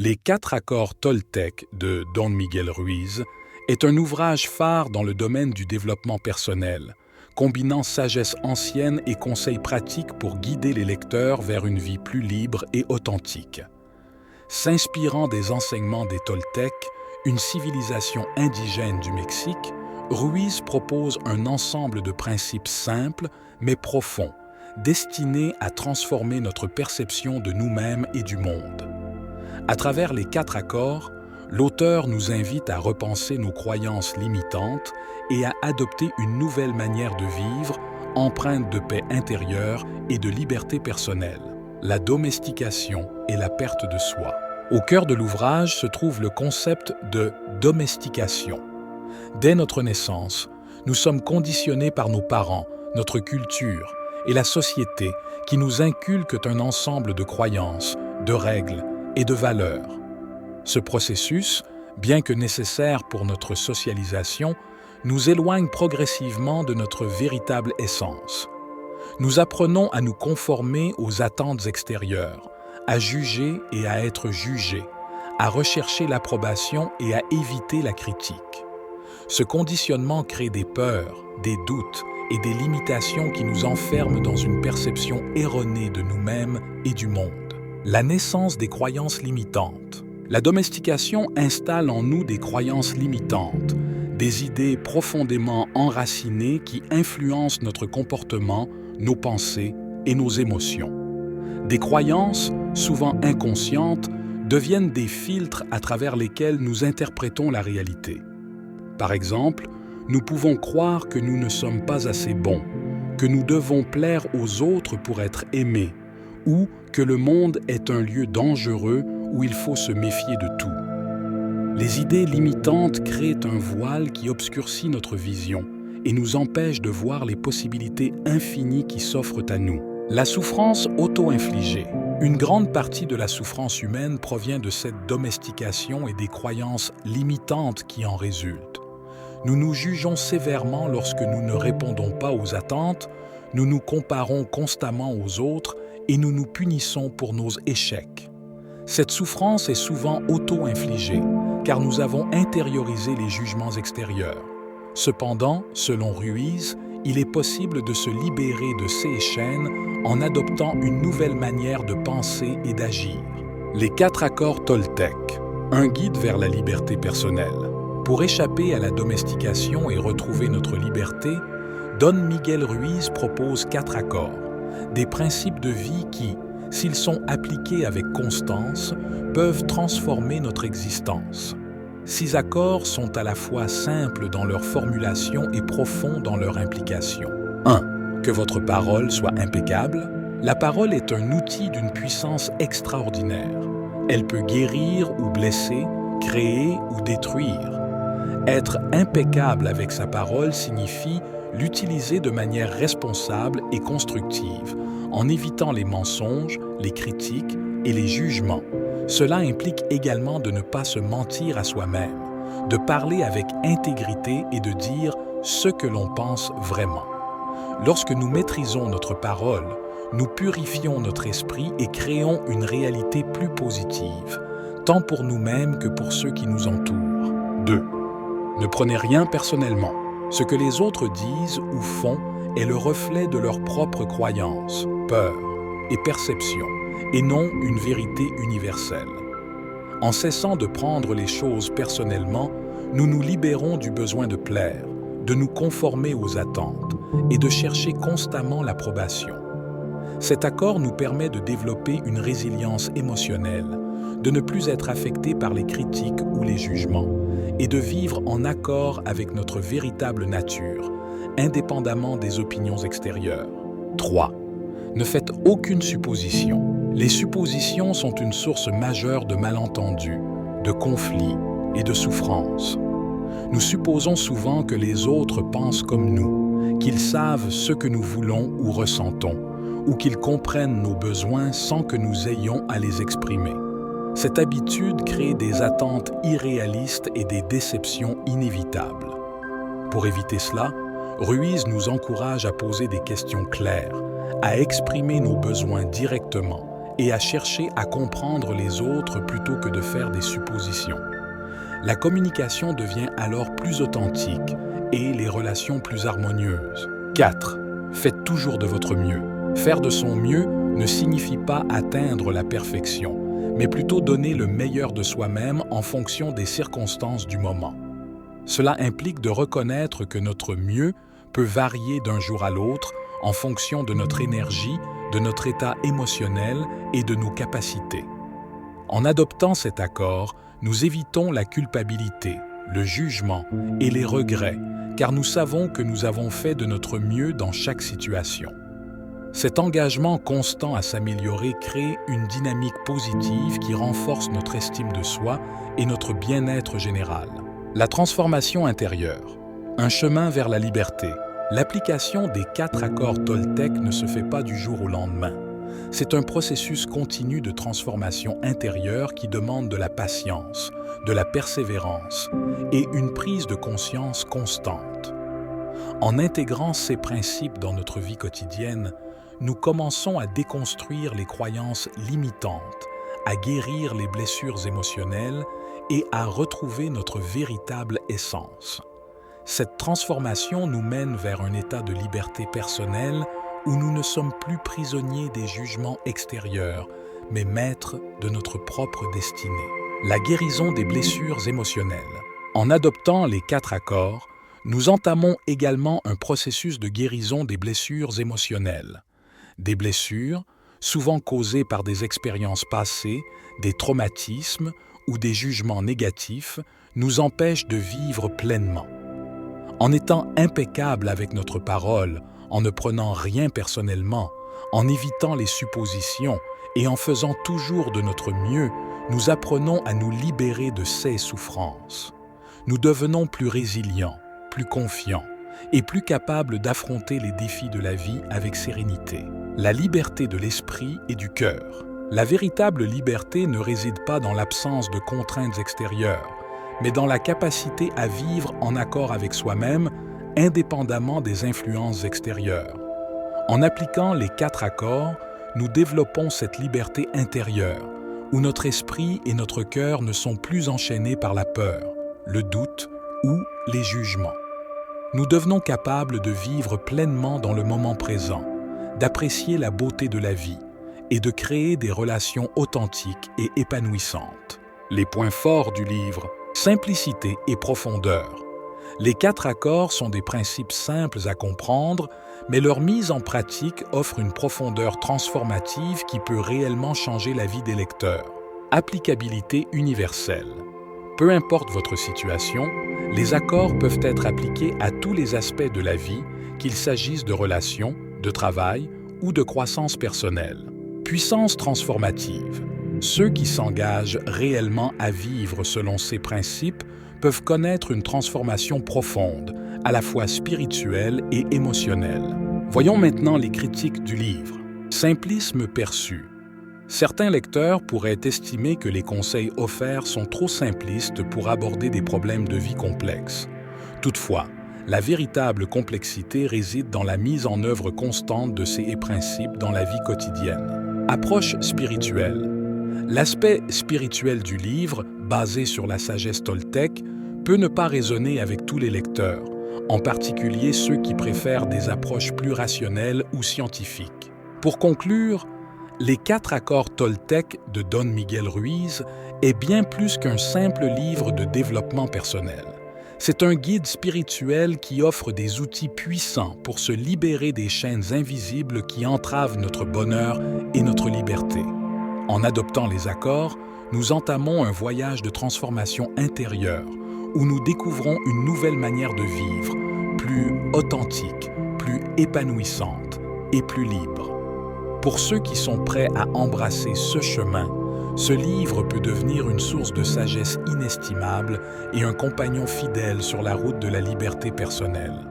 Les 4 accords Toltec de Don Miguel Ruiz est un ouvrage phare dans le domaine du développement personnel, combinant sagesse ancienne et conseils pratiques pour guider les lecteurs vers une vie plus libre et authentique. S'inspirant des enseignements des Toltecs, une civilisation indigène du Mexique, Ruiz propose un ensemble de principes simples mais profonds, destinés à transformer notre perception de nous-mêmes et du monde. À travers les 4 accords, l'auteur nous invite à repenser nos croyances limitantes et à adopter une nouvelle manière de vivre, empreinte de paix intérieure et de liberté personnelle. La domestication et la perte de soi. Au cœur de l'ouvrage se trouve le concept de domestication. Dès notre naissance, nous sommes conditionnés par nos parents, notre culture et la société qui nous inculquent un ensemble de croyances, de règles et de valeurs. Ce processus, bien que nécessaire pour notre socialisation, nous éloigne progressivement de notre véritable essence. Nous apprenons à nous conformer aux attentes extérieures, à juger et à être jugés, à rechercher l'approbation et à éviter la critique. Ce conditionnement crée des peurs, des doutes et des limitations qui nous enferment dans une perception erronée de nous-mêmes et du monde. La naissance des croyances limitantes. La domestication installe en nous des croyances limitantes, des idées profondément enracinées qui influencent notre comportement, nos pensées et nos émotions. Des croyances, souvent inconscientes, deviennent des filtres à travers lesquels nous interprétons la réalité. Par exemple, nous pouvons croire que nous ne sommes pas assez bons, que nous devons plaire aux autres pour être aimés, ou que le monde est un lieu dangereux où il faut se méfier de tout. Les idées limitantes créent un voile qui obscurcit notre vision et nous empêche de voir les possibilités infinies qui s'offrent à nous. La souffrance auto-infligée. Une grande partie de la souffrance humaine provient de cette domestication et des croyances limitantes qui en résultent. Nous nous jugeons sévèrement lorsque nous ne répondons pas aux attentes, nous nous comparons constamment aux autres et nous nous punissons pour nos échecs. Cette souffrance est souvent auto-infligée, car nous avons intériorisé les jugements extérieurs. Cependant, selon Ruiz, il est possible de se libérer de ces chaînes en adoptant une nouvelle manière de penser et d'agir. Les 4 accords Toltec, un guide vers la liberté personnelle. Pour échapper à la domestication et retrouver notre liberté, Don Miguel Ruiz propose 4 accords, des principes de vie qui, s'ils sont appliqués avec constance, peuvent transformer notre existence. 6 accords sont à la fois simples dans leur formulation et profonds dans leur implication. 1. Que votre parole soit impeccable. La parole est un outil d'une puissance extraordinaire. Elle peut guérir ou blesser, créer ou détruire. Être impeccable avec sa parole signifie l'utiliser de manière responsable et constructive, en évitant les mensonges, les critiques et les jugements. Cela implique également de ne pas se mentir à soi-même, de parler avec intégrité et de dire ce que l'on pense vraiment. Lorsque nous maîtrisons notre parole, nous purifions notre esprit et créons une réalité plus positive, tant pour nous-mêmes que pour ceux qui nous entourent. 2. Ne prenez rien personnellement. Ce que les autres disent ou font est le reflet de leurs propres croyances, peurs et perceptions, et non une vérité universelle. En cessant de prendre les choses personnellement, nous nous libérons du besoin de plaire, de nous conformer aux attentes et de chercher constamment l'approbation. Cet accord nous permet de développer une résilience émotionnelle, de ne plus être affecté par les critiques ou les jugements, et de vivre en accord avec notre véritable nature, indépendamment des opinions extérieures. 3. Ne faites aucune supposition. Les suppositions sont une source majeure de malentendus, de conflits et de souffrances. Nous supposons souvent que les autres pensent comme nous, qu'ils savent ce que nous voulons ou ressentons, ou qu'ils comprennent nos besoins sans que nous ayons à les exprimer. Cette habitude crée des attentes irréalistes et des déceptions inévitables. Pour éviter cela, Ruiz nous encourage à poser des questions claires, à exprimer nos besoins directement et à chercher à comprendre les autres plutôt que de faire des suppositions. La communication devient alors plus authentique et les relations plus harmonieuses. 4. Faites toujours de votre mieux. Faire de son mieux ne signifie pas atteindre la perfection, mais plutôt donner le meilleur de soi-même en fonction des circonstances du moment. Cela implique de reconnaître que notre mieux peut varier d'un jour à l'autre en fonction de notre énergie, de notre état émotionnel et de nos capacités. En adoptant cet accord, nous évitons la culpabilité, le jugement et les regrets, car nous savons que nous avons fait de notre mieux dans chaque situation. Cet engagement constant à s'améliorer crée une dynamique positive qui renforce notre estime de soi et notre bien-être général. La transformation intérieure, un chemin vers la liberté. L'application des 4 accords Toltec ne se fait pas du jour au lendemain. C'est un processus continu de transformation intérieure qui demande de la patience, de la persévérance et une prise de conscience constante. En intégrant ces principes dans notre vie quotidienne, nous commençons à déconstruire les croyances limitantes, à guérir les blessures émotionnelles et à retrouver notre véritable essence. Cette transformation nous mène vers un état de liberté personnelle où nous ne sommes plus prisonniers des jugements extérieurs, mais maîtres de notre propre destinée. La guérison des blessures émotionnelles. En adoptant les 4 accords, nous entamons également un processus de guérison des blessures émotionnelles. Des blessures, souvent causées par des expériences passées, des traumatismes ou des jugements négatifs, nous empêchent de vivre pleinement. En étant impeccables avec notre parole, en ne prenant rien personnellement, en évitant les suppositions et en faisant toujours de notre mieux, nous apprenons à nous libérer de ces souffrances. Nous devenons plus résilients, plus confiants et plus capables d'affronter les défis de la vie avec sérénité. La liberté de l'esprit et du cœur. La véritable liberté ne réside pas dans l'absence de contraintes extérieures, mais dans la capacité à vivre en accord avec soi-même, indépendamment des influences extérieures. En appliquant les 4 accords, nous développons cette liberté intérieure, où notre esprit et notre cœur ne sont plus enchaînés par la peur, le doute ou les jugements. Nous devenons capables de vivre pleinement dans le moment présent, d'apprécier la beauté de la vie et de créer des relations authentiques et épanouissantes. Les points forts du livre, simplicité et profondeur. Les 4 accords sont des principes simples à comprendre, mais leur mise en pratique offre une profondeur transformative qui peut réellement changer la vie des lecteurs. Applicabilité universelle. Peu importe votre situation, les accords peuvent être appliqués à tous les aspects de la vie, qu'il s'agisse de relations, de travail ou de croissance personnelle. Puissance transformative. Ceux qui s'engagent réellement à vivre selon ces principes peuvent connaître une transformation profonde, à la fois spirituelle et émotionnelle. Voyons maintenant les critiques du livre. Simplisme perçu. Certains lecteurs pourraient estimer que les conseils offerts sont trop simplistes pour aborder des problèmes de vie complexes. Toutefois, la véritable complexité réside dans la mise en œuvre constante de ces principes dans la vie quotidienne. Approche spirituelle. L'aspect spirituel du livre, basé sur la sagesse Toltec, peut ne pas résonner avec tous les lecteurs, en particulier ceux qui préfèrent des approches plus rationnelles ou scientifiques. Pour conclure, les 4 accords Toltec de Don Miguel Ruiz est bien plus qu'un simple livre de développement personnel. C'est un guide spirituel qui offre des outils puissants pour se libérer des chaînes invisibles qui entravent notre bonheur et notre liberté. En adoptant les accords, nous entamons un voyage de transformation intérieure où nous découvrons une nouvelle manière de vivre, plus authentique, plus épanouissante et plus libre. Pour ceux qui sont prêts à embrasser ce chemin, ce livre peut devenir une source de sagesse inestimable et un compagnon fidèle sur la route de la liberté personnelle.